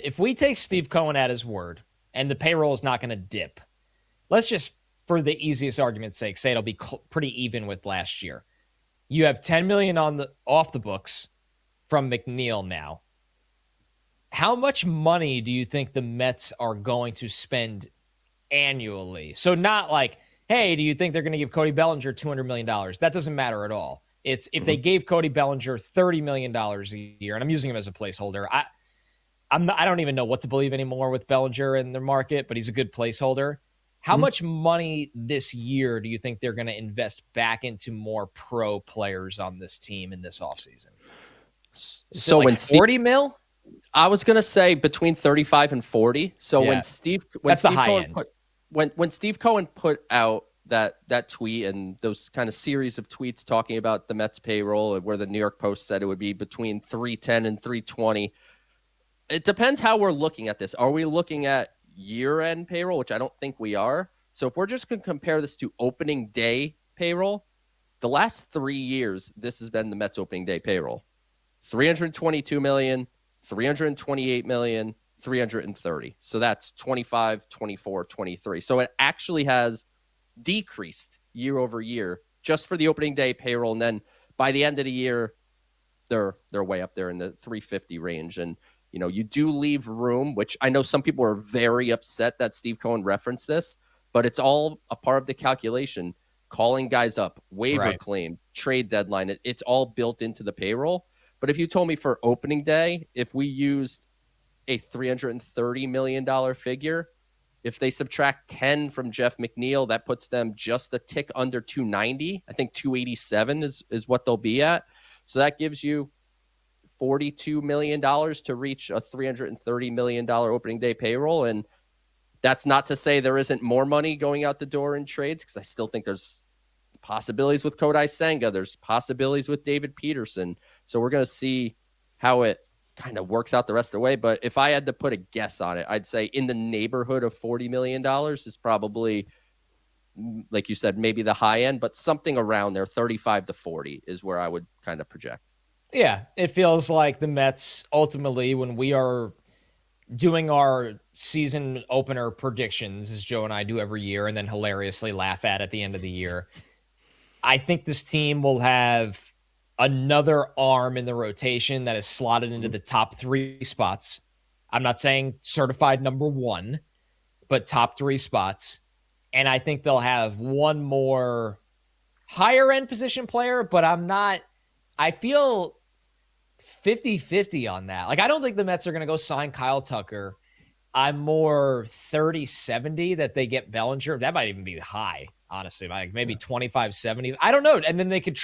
If we take Steve Cohen at his word and the payroll is not going to dip, let's just, for the easiest argument's sake, say it'll be pretty even with last year. You have $10 million off the books from McNeil now. How much money do you think the Mets are going to spend annually? So not like, hey, do you think they're going to give Cody Bellinger $200 million? That doesn't matter at all. It's if they gave Cody Bellinger $30 million a year, and I'm using him as a placeholder. I don't even know what to believe anymore with Bellinger in the market, but he's a good placeholder. How much money this year do you think they're going to invest back into more pro players on this team in this offseason? So when 40 mil? I was going to say between 35 and 40. So yeah. when Steve Cohen put out that tweet and those kind of series of tweets talking about the Mets payroll, where the New York Post said it would be between 310 and 320. It depends how we're looking at this. Are we looking at year-end payroll, which I don't think we are? So if we're just going to compare this to opening day payroll, the last 3 years, this has been the Mets opening day payroll. 322 million, 328 million, 330. So that's 25, 24, 23. So it actually has decreased year over year just for the opening day payroll. And then by the end of the year, they're way up there in the 350 range. And, you know, you do leave room, which I know some people are very upset that Steve Cohen referenced this, but it's all a part of the calculation. Calling guys up, waiver claim, trade deadline. It's all built into the payroll. But if you told me for opening day, if we used a $330 million figure, if they subtract 10 from Jeff McNeil, that puts them just a tick under 290. I think 287 is what they'll be at. So that gives you $42 million to reach a $330 million opening day payroll. And that's not to say there isn't more money going out the door in trades, because I still think there's possibilities with Kodai Senga. There's possibilities with David Peterson. So we're going to see how it kind of works out the rest of the way. But if I had to put a guess on it, I'd say in the neighborhood of $40 million is probably, like you said, maybe the high end, but something around there, 35 to 40 is where I would kind of project. Yeah, it feels like the Mets ultimately, when we are doing our season opener predictions, as Joe and I do every year, and then hilariously laugh at the end of the year, I think this team will have another arm in the rotation that is slotted into the top 3 spots. I'm not saying certified number 1, but top 3 spots. And I think they'll have one more higher end position player, but I feel 50-50 on that. Like, I don't think the Mets are going to go sign Kyle Tucker. I'm more 30-70 that they get Bellinger. That might even be high, honestly. Like maybe 25-70. I don't know. And then they could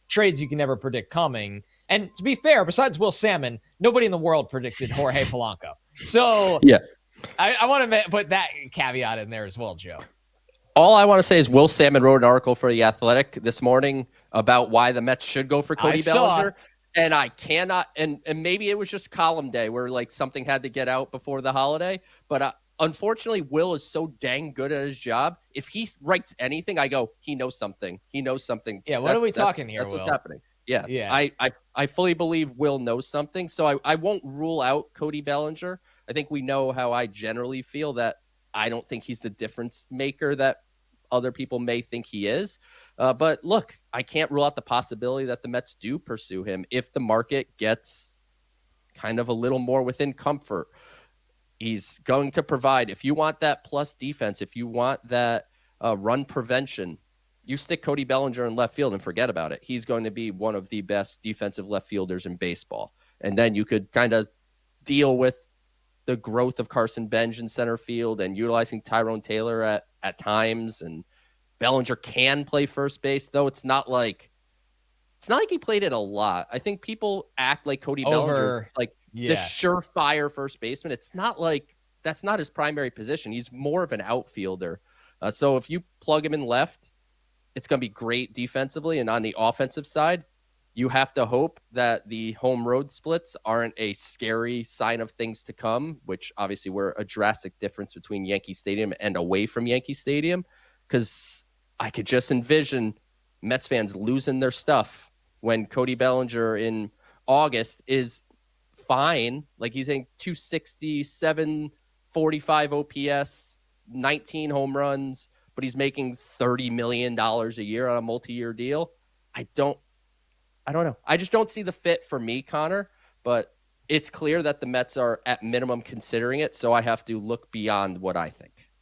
trades you can never predict coming. And to be fair, besides Will Salmon, nobody in the world predicted Jorge Polanco. So yeah, I want to put that caveat in there as well, Joe. All I want to say is Will Salmon wrote an article for The Athletic this morning about why the Mets should go for Cody Bellinger. And I cannot, and maybe it was just column day where like something had to get out before the holiday. But unfortunately, Will is so dang good at his job. If he writes anything, I go, he knows something. He knows something. Yeah, what are we talking here, That's Will? what's happening. Yeah. I fully believe Will knows something. So I won't rule out Cody Bellinger. I think we know how I generally feel, that I don't think he's the difference maker that other people may think he is. But look, I can't rule out the possibility that the Mets do pursue him if the market gets kind of a little more within comfort. He's going to provide, if you want that plus defense, if you want that run prevention, you stick Cody Bellinger in left field and forget about it. He's going to be one of the best defensive left fielders in baseball. And then you could kind of deal with the growth of Carson Benj in center field and utilizing Tyrone Taylor at times. And Bellinger can play first base, though it's not like he played it a lot. I think people act like Cody Bellinger is like the surefire first baseman. It's not like that's not his primary position. He's more of an outfielder. So if you plug him in left, it's going to be great defensively. And on the offensive side, you have to hope that the home road splits aren't a scary sign of things to come, which obviously were a drastic difference between Yankee Stadium and away from Yankee Stadium. Because I could just envision Mets fans losing their stuff when Cody Bellinger in August is fine. Like he's hitting 267, 45 OPS, 19 home runs, but he's making $30 million a year on a multi-year deal. I don't know. I just don't see the fit for me, Connor, but it's clear that the Mets are at minimum considering it. So I have to look beyond what I think.